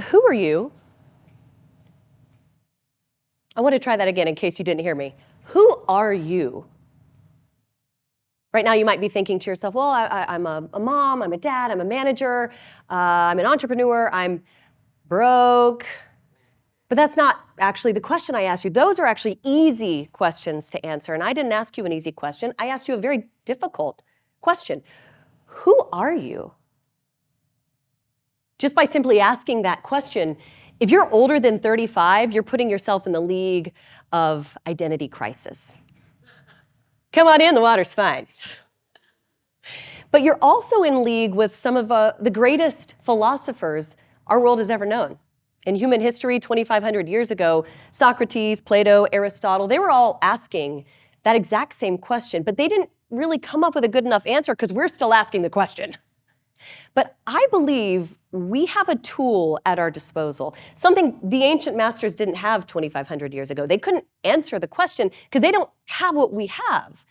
Who are you? I want to try that again in case you didn't hear me. Who are you? Right now you might be thinking to yourself, well, I'm a mom, I'm a dad, I'm a manager, I'm an entrepreneur, I'm broke. But that's not actually the question I asked you. Those are actually easy questions to answer. And I didn't ask you an easy question. I asked you a very difficult question. Who are you? Just by simply asking that question, if you're older than 35, you're putting yourself in the league of identity crisis. Come on in, the water's fine. But you're also in league with some of the greatest philosophers our world has ever known. In human history, 2,500 years ago, Socrates, Plato, Aristotle, they were all asking that exact same question, but they didn't really come up with a good enough answer because we're still asking the question. But I believe we have a tool at our disposal, something the ancient masters didn't have 2,500 years ago. They couldn't answer the question because they don't have what we have.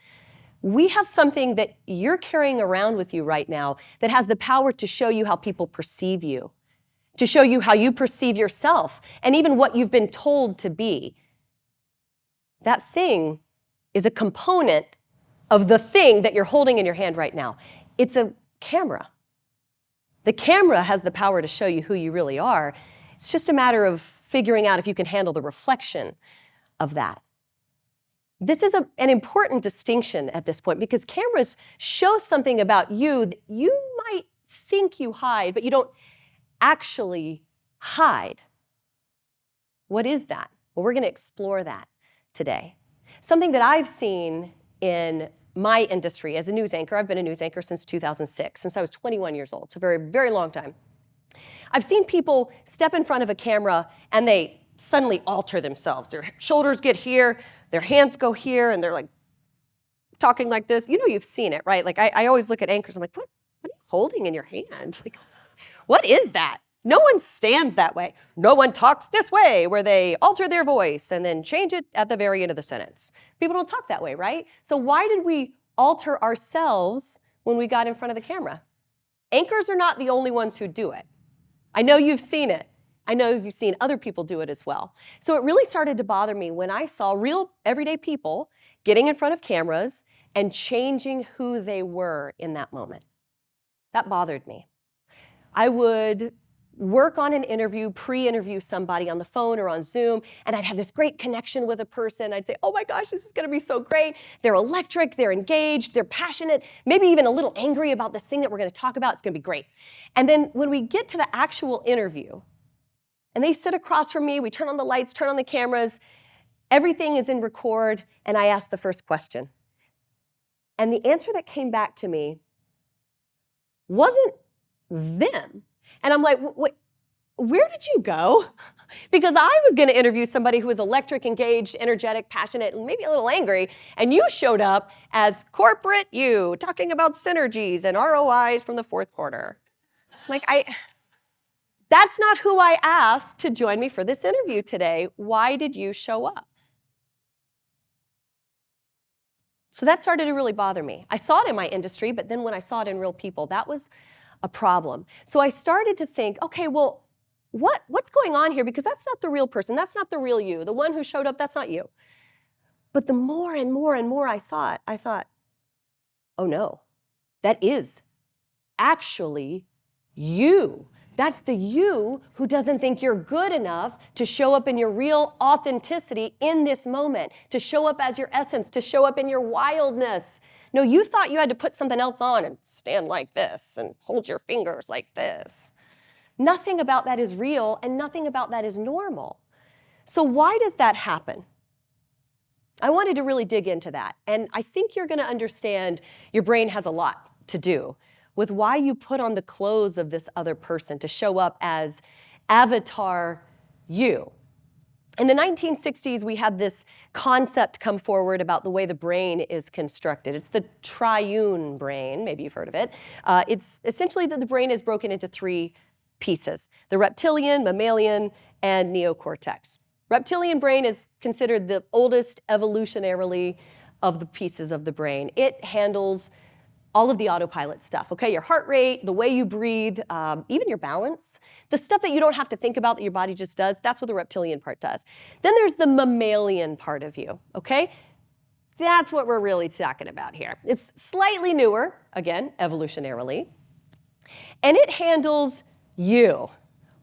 We have something that you're carrying around with you right now that has the power to show you how people perceive you, to show you how you perceive yourself, and even what you've been told to be. That thing is a component of the thing that you're holding in your hand right now. It's a camera. The camera has the power to show you who you really are. It's just a matter of figuring out if you can handle the reflection of that. This is an important distinction at this point because cameras show something about you that you might think you hide, but you don't actually hide. What is that? Well, we're going to explore that today. Something that I've seen in my industry as a news anchor. I've been a news anchor since 2006, since I was 21 years old, so a very, very long time. I've seen people step in front of a camera and they suddenly alter themselves. Their shoulders get here, their hands go here, and they're like talking like this. You know you've seen it, right? Like I always look at anchors, I'm like, what are you holding in your hand? Like, what is that? No one stands that way. No one talks this way, where they alter their voice and then change it at the very end of the sentence. People don't talk that way, right? So why did we alter ourselves when we got in front of the camera? Anchors are not the only ones who do it. I know you've seen it. I know you've seen other people do it as well. So it really started to bother me when I saw real everyday people getting in front of cameras and changing who they were in that moment. That bothered me. I would work on an interview, pre-interview somebody on the phone or on Zoom, and I'd have this great connection with a person. I'd say, oh my gosh, this is gonna be so great. They're electric, they're engaged, they're passionate, maybe even a little angry about this thing that we're gonna talk about. It's gonna be great. And then when we get to the actual interview, and they sit across from me, we turn on the lights, turn on the cameras, everything is in record, and I ask the first question. And the answer that came back to me wasn't them. And I'm like, wait, where did you go? Because I was going to interview somebody who was electric, engaged, energetic, passionate, and maybe a little angry, and you showed up as corporate you, talking about synergies and ROIs from the fourth quarter. Like, that's not who I asked to join me for this interview today. Why did you show up? So that started to really bother me. I saw it in my industry, but then when I saw it in real people, that was a problem. So I started to think, okay, well, what's going on here? Because that's not the real person. That's not the real you. The one who showed up, that's not you. But the more and more and more I saw it, I thought, oh no, that is actually you. That's the you who doesn't think you're good enough to show up in your real authenticity in this moment, to show up as your essence, to show up in your wildness. No, you thought you had to put something else on and stand like this and hold your fingers like this. Nothing about that is real and nothing about that is normal. So why does that happen? I wanted to really dig into that. And I think you're going to understand your brain has a lot to do with why you put on the clothes of this other person to show up as avatar you. In the 1960s, we had this concept come forward about the way the brain is constructed. It's the triune brain, maybe you've heard of it. It's essentially that the brain is broken into three pieces: the reptilian, mammalian, and neocortex. Reptilian brain is considered the oldest evolutionarily of the pieces of the brain. It handles all of the autopilot stuff, okay? Your heart rate, the way you breathe, even your balance, the stuff that you don't have to think about that your body just does, that's what the reptilian part does. Then there's the mammalian part of you, okay? That's what we're really talking about here. It's slightly newer, again, evolutionarily, and it handles you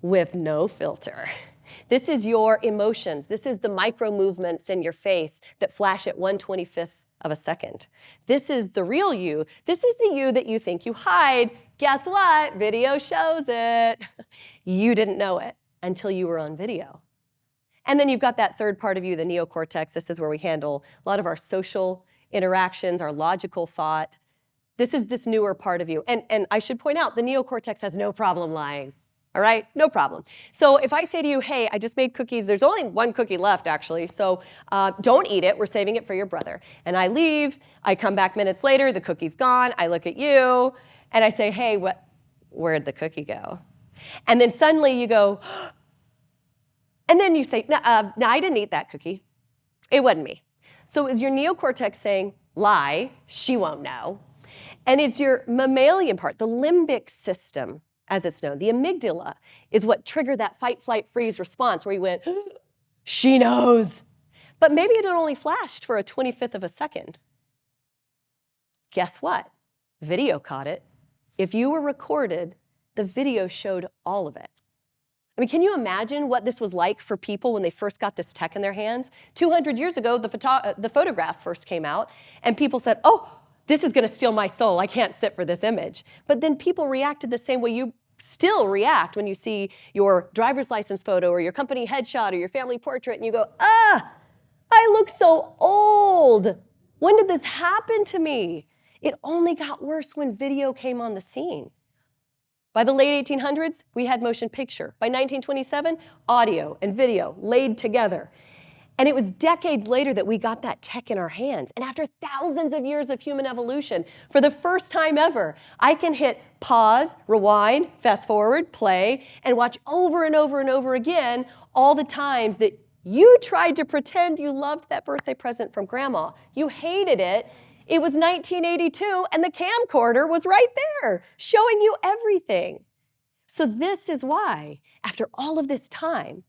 with no filter. This is your emotions. This is the micro movements in your face that flash at 1/25th of a second. This is the real you. This is the you that you think you hide. Guess what? Video shows it. You didn't know it until you were on video. And then you've got that third part of you, the neocortex. This is where we handle a lot of our social interactions, our logical thought. This is this newer part of you. And I should point out, the neocortex has no problem lying. All right, no problem. So if I say to you, hey, I just made cookies, there's only one cookie left actually, so don't eat it, we're saving it for your brother. And I leave, I come back minutes later, the cookie's gone, I look at you, and I say, hey, where'd the cookie go? And then suddenly you go, and then you say, no, I didn't eat that cookie. It wasn't me. So is your neocortex saying, lie, she won't know. And it's your mammalian part, the limbic system, as it's known. The amygdala is what triggered that fight, flight, freeze response where you went, she knows. But maybe it only flashed for a 25th of a second. Guess what? Video caught it. If you were recorded, the video showed all of it. I mean, can you imagine what this was like for people when they first got this tech in their hands? 200 years ago, the photograph first came out, and people said, oh, this is going to steal my soul. I can't sit for this image. But then people reacted the same way you still react when you see your driver's license photo or your company headshot or your family portrait, and you go, I look so old. When did this happen to me? It only got worse when video came on the scene. By the late 1800s, we had motion picture. By 1927, audio and video laid together. And it was decades later that we got that tech in our hands. And after thousands of years of human evolution, for the first time ever, I can hit pause, rewind, fast forward, play, and watch over and over and over again all the times that you tried to pretend you loved that birthday present from grandma. You hated it. It was 1982, and the camcorder was right there, showing you everything. So this is why, after all of this time,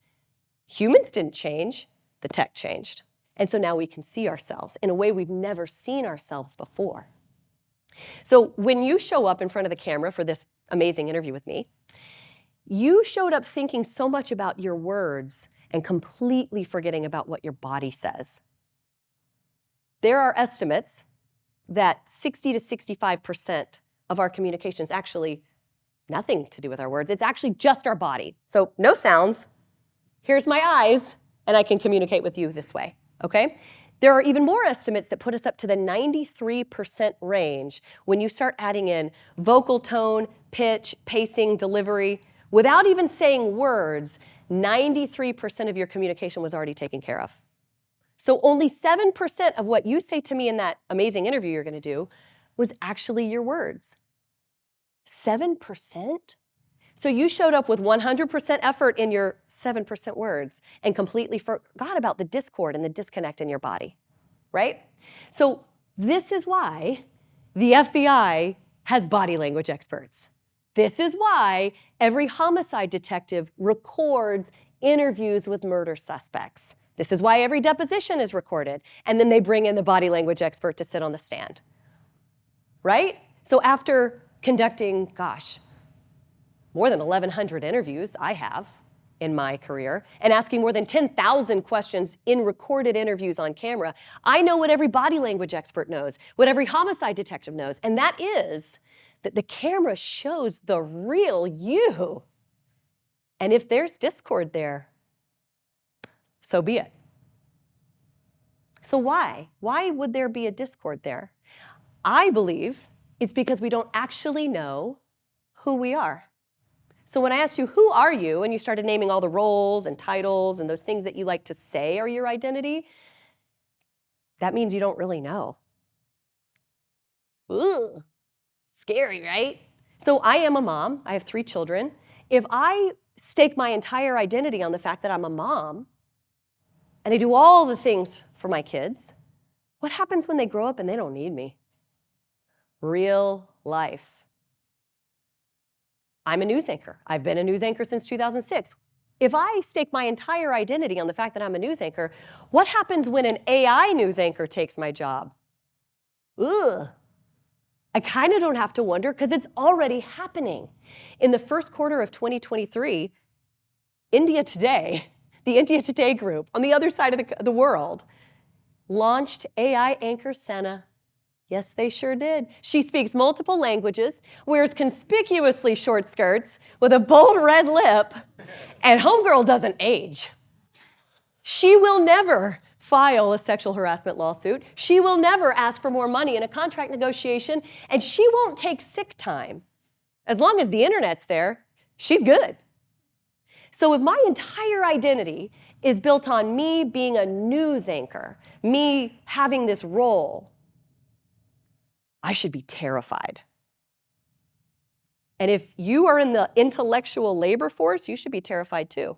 humans didn't change. The tech changed. And so now we can see ourselves in a way we've never seen ourselves before. So when you show up in front of the camera for this amazing interview with me, you showed up thinking so much about your words and completely forgetting about what your body says. There are estimates that 60 to 65% of our communications actually nothing to do with our words. It's actually just our body. So no sounds. Here's my eyes. And I can communicate with you this way, okay? There are even more estimates that put us up to the 93% range when you start adding in vocal tone, pitch, pacing, delivery. Without even saying words, 93% of your communication was already taken care of. So only 7% of what you say to me in that amazing interview you're gonna do was actually your words. 7%? So you showed up with 100% effort in your 7% words and completely forgot about the discord and the disconnect in your body, right? So this is why the FBI has body language experts. This is why every homicide detective records interviews with murder suspects. This is why every deposition is recorded, and then they bring in the body language expert to sit on the stand, right? So after conducting, more than 1,100 interviews I have in my career, and asking more than 10,000 questions in recorded interviews on camera, I know what every body language expert knows, what every homicide detective knows, and that is that the camera shows the real you. And if there's discord there, so be it. So why? Why would there be a discord there? I believe it's because we don't actually know who we are. So when I asked you, who are you, and you started naming all the roles and titles and those things that you like to say are your identity, that means you don't really know. Ooh, scary, right? So I am a mom. I have 3 children. If I stake my entire identity on the fact that I'm a mom, and I do all the things for my kids, what happens when they grow up and they don't need me? real life. I'm a news anchor. I've been a news anchor since 2006. If I stake my entire identity on the fact that I'm a news anchor, what happens when an AI news anchor takes my job? Ugh. I kind of don't have to wonder because it's already happening. In the first quarter of 2023, India Today, the India Today group on the other side of the world, launched AI anchor Senna. Yes, they sure did. She speaks multiple languages, wears conspicuously short skirts with a bold red lip, and homegirl doesn't age. She will never file a sexual harassment lawsuit. She will never ask for more money in a contract negotiation, and she won't take sick time. As long as the internet's there, she's good. So if my entire identity is built on me being a news anchor, me having this role, I should be terrified. And if you are in the intellectual labor force, you should be terrified too.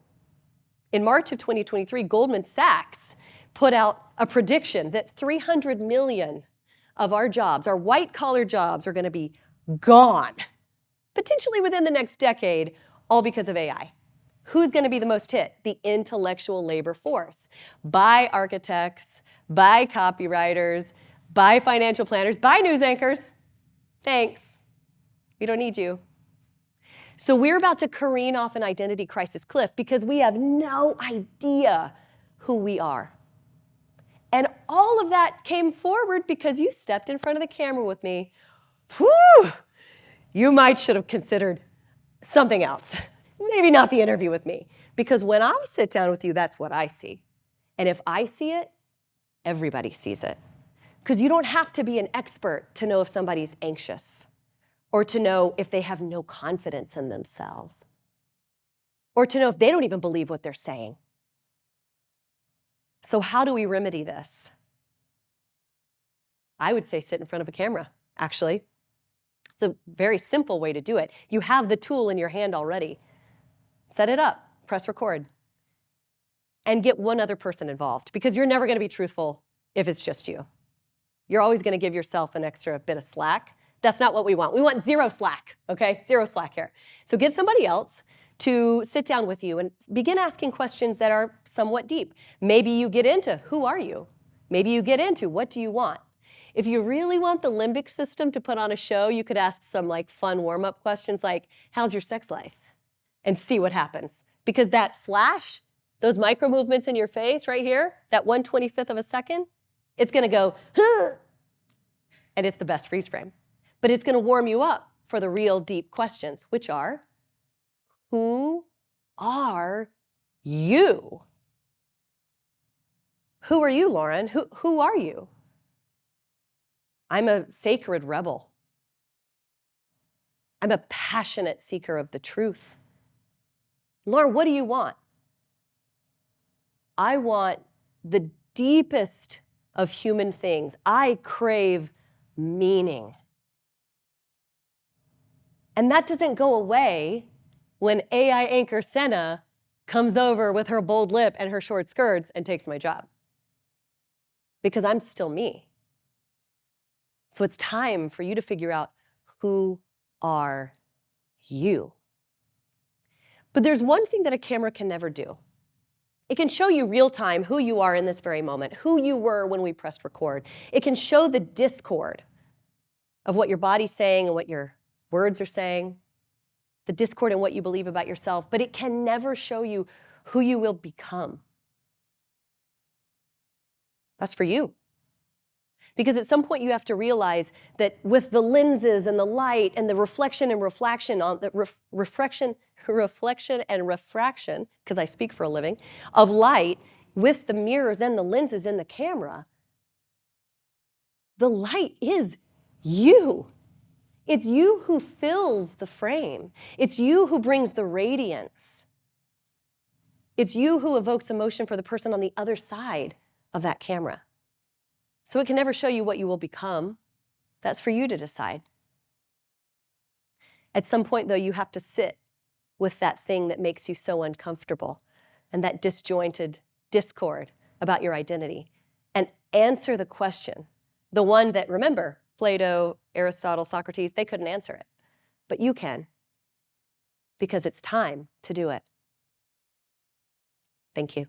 In March of 2023, Goldman Sachs put out a prediction that 300 million of our jobs, our white-collar jobs, are going to be gone, potentially within the next decade, all because of AI. Who's going to be the most hit? The intellectual labor force. By architects, by copywriters, by financial planners, by news anchors. Thanks. We don't need you. So we're about to careen off an identity crisis cliff because we have no idea who we are. And all of that came forward because you stepped in front of the camera with me. Whew! You might should have considered something else. Maybe not the interview with me. Because when I sit down with you, that's what I see. And if I see it, everybody sees it. Because you don't have to be an expert to know if somebody's anxious, or to know if they have no confidence in themselves, or to know if they don't even believe what they're saying. So how do we remedy this? I would say sit in front of a camera, actually. It's a very simple way to do it. You have the tool in your hand already. Set it up, press record, and get one other person involved, because you're never going to be truthful if it's just you. You're always going to give yourself an extra bit of slack. That's not what we want. We want zero slack, okay? Zero slack here. So get somebody else to sit down with you and begin asking questions that are somewhat deep. Maybe you get into, who are you? Maybe you get into, what do you want? If you really want the limbic system to put on a show, you could ask some like fun warm-up questions like, how's your sex life? And see what happens. Because that flash, those micro movements in your face right here, that 1/25th of a second, it's going to go, huh, and it's the best freeze frame. But it's going to warm you up for the real deep questions, which are, who are you? Who are you, Lauren? Who are you? I'm a sacred rebel. I'm a passionate seeker of the truth. Lauren, what do you want? I want the deepest of human things. I crave meaning. And that doesn't go away when AI anchor Senna comes over with her bold lip and her short skirts and takes my job. Because I'm still me. So it's time for you to figure out, who are you? But there's one thing that a camera can never do. It can show you real time who you are in this very moment, who you were when we pressed record. It can show the discord of what your body's saying and what your words are saying, the discord in what you believe about yourself, but it can never show you who you will become. That's for you. Because at some point you have to realize that with the lenses and the light and the reflection and refraction on the reflection and refraction, because I speak for a living, of light with the mirrors and the lenses in the camera, the light is you. It's you who fills the frame. It's you who brings the radiance. It's you who evokes emotion for the person on the other side of that camera. So it can never show you what you will become. That's for you to decide. At some point, though, you have to sit with that thing that makes you so uncomfortable and that disjointed discord about your identity and answer the question, the one that, remember, Plato, Aristotle, Socrates, they couldn't answer it. But you can, because it's time to do it. Thank you.